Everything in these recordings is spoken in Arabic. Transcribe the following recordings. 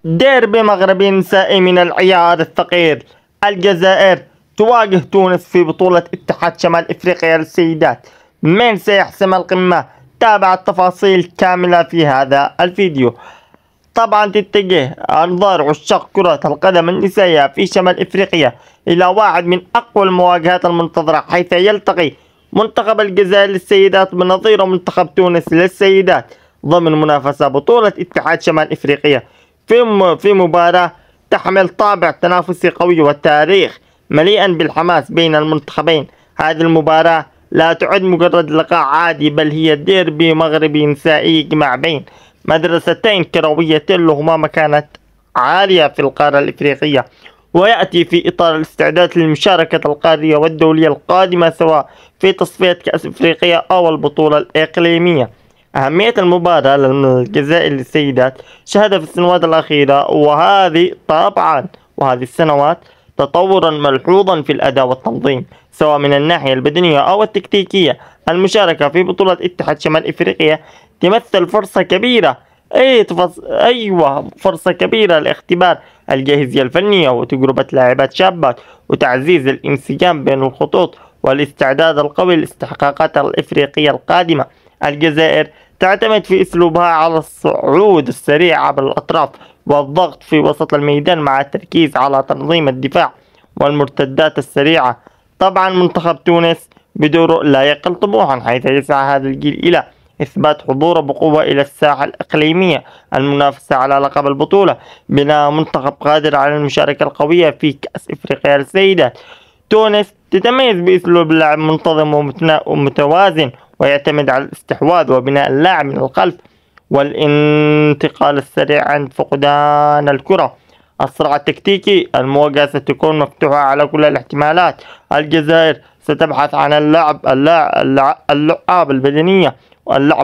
ديربي مغربي نسائي من العيار الثقيل. الجزائر تواجه تونس في بطولة اتحاد شمال افريقيا للسيدات. من سيحسم القمة؟ تابع التفاصيل كاملة في هذا الفيديو. طبعا تتجه أنظار عشاق كرة القدم النسائية في شمال افريقيا إلى واحد من أقوى المواجهات المنتظرة، حيث يلتقي منتخب الجزائر للسيدات بنظيره منتخب تونس للسيدات ضمن منافسة بطولة اتحاد شمال افريقيا في مباراة تحمل طابع تنافسي قوي وتاريخ مليئا بالحماس بين المنتخبين. هذه المباراة لا تعد مجرد لقاء عادي، بل هي ديربي مغربي نسائي يجمع بين مدرستين كرويتين لهما مكانة عالية في القارة الإفريقية، ويأتي في إطار الاستعداد للمشاركة القارية والدولية القادمة سواء في تصفية كأس إفريقيا أو البطولة الإقليمية. أهمية المباراة للجزائر للسيدات شهد في السنوات الأخيرة وهذه السنوات تطورا ملحوظا في الأداء والتنظيم سواء من الناحية البدنية أو التكتيكية. المشاركة في بطولة اتحاد شمال إفريقيا تمثل فرصة كبيرة فرصة كبيرة لاختبار الجاهزية الفنية وتجربة لاعبات شابات وتعزيز الانسجام بين الخطوط والاستعداد القوي للاستحقاقات الإفريقية القادمة. الجزائر تعتمد في أسلوبها على الصعود السريع عبر الأطراف والضغط في وسط الميدان مع التركيز على تنظيم الدفاع والمرتدات السريعة. طبعا منتخب تونس بدوره لا يقل طموحا، حيث يسعى هذا الجيل إلى إثبات حضوره بقوة إلى الساحة الإقليمية المنافسة على لقب البطولة، بناء منتخب قادر على المشاركة القوية في كأس إفريقيا للسيدات. تونس تتميز بأسلوب لعب منتظم ومتوازن، ويعتمد على الاستحواذ وبناء اللعب من الخلف والانتقال السريع عند فقدان الكرة. الصراع التكتيكي، المواجهة ستكون مفتوحة على كل الاحتمالات. الجزائر ستبحث عن اللعب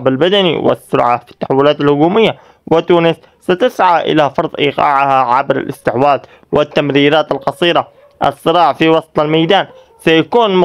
البدني والسرعة في التحولات الهجومية، وتونس ستسعى إلى فرض إيقاعها عبر الاستحواذ والتمريرات القصيرة. الصراع في وسط الميدان سيكون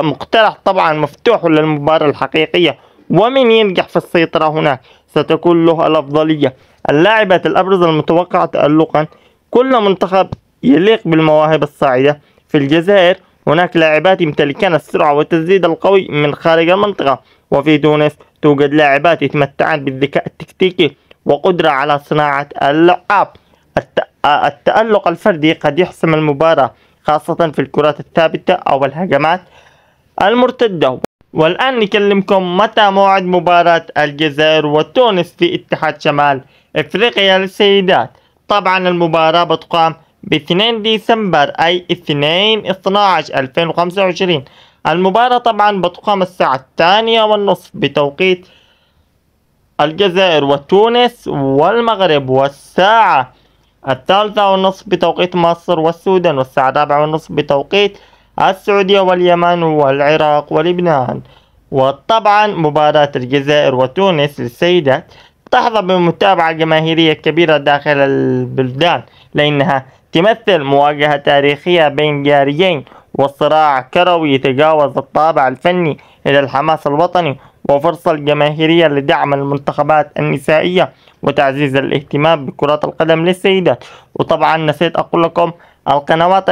مقترح طبعا مفتوح للمباراة الحقيقية، ومن ينجح في السيطرة هناك ستكون له الأفضلية. اللاعبات الأبرز المتوقع تألقا، كل منتخب يليق بالمواهب الصاعدة. في الجزائر هناك لاعبات يمتلكان السرعة والتسديد القوي من خارج المنطقة، وفي تونس توجد لاعبات يتمتعان بالذكاء التكتيكي وقدرة على صناعة اللعاب. التألق الفردي قد يحسم المباراة، خاصة في الكرات الثابتة أو الهجمات المرتدة. والآن نكلمكم متى موعد مباراة الجزائر وتونس في اتحاد شمال افريقيا للسيدات. طبعا المباراة بتقام ب2 ديسمبر أي 2/12/2025. المباراة طبعا بتقام الساعة 2:30 بتوقيت الجزائر وتونس والمغرب، والساعة 3:30 بتوقيت مصر والسودان، والساعة 4:30 بتوقيت السعودية واليمن والعراق ولبنان. وطبعا مباراة الجزائر وتونس للسيدات تحظى بمتابعة جماهيرية كبيرة داخل البلدان، لأنها تمثل مواجهة تاريخية بين جاريين وصراع كروي يتجاوز الطابع الفني إلى الحماس الوطني، وفرصة الجماهيرية لدعم المنتخبات النسائية وتعزيز الاهتمام بكرة القدم للسيدات. وطبعا نسيت أقول لكم القنوات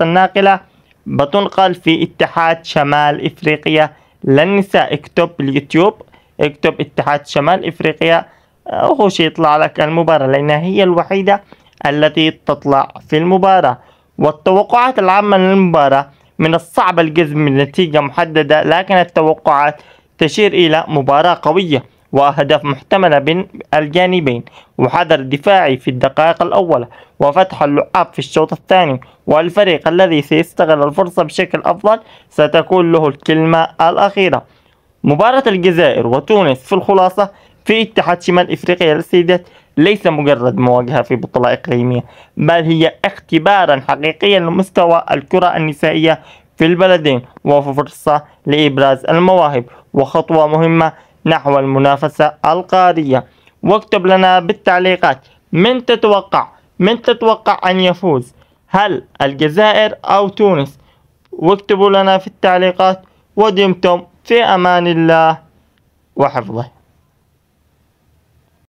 الناقلة بتنقل في اتحاد شمال إفريقيا للنساء. اكتب باليوتيوب، اكتب اتحاد شمال إفريقيا وخش يطلع لك المباراة، لأنها هي الوحيدة التي تطلع في المباراة. والتوقعات العامة للمباراة، من الصعب الجزم بنتيجة محددة، لكن التوقعات تشير إلى مباراة قوية وأهداف محتملة بين الجانبين، وحذر دفاعي في الدقائق الأولى وفتح اللعاب في الشوط الثاني، والفريق الذي سيستغل الفرصة بشكل أفضل ستكون له الكلمة الأخيرة. مباراة الجزائر وتونس في الخلاصة في اتحاد شمال إفريقيا للسيدات ليس مجرد مواجهة في بطولة إقليمية، بل هي اختبارا حقيقيا لمستوى الكرة النسائية في البلدين، وفرصة لإبراز المواهب وخطوة مهمة نحو المنافسة القارية. واكتب لنا بالتعليقات من تتوقع أن يفوز، هل الجزائر أو تونس؟ واكتبوا لنا في التعليقات، ودمتم في أمان الله وحفظه.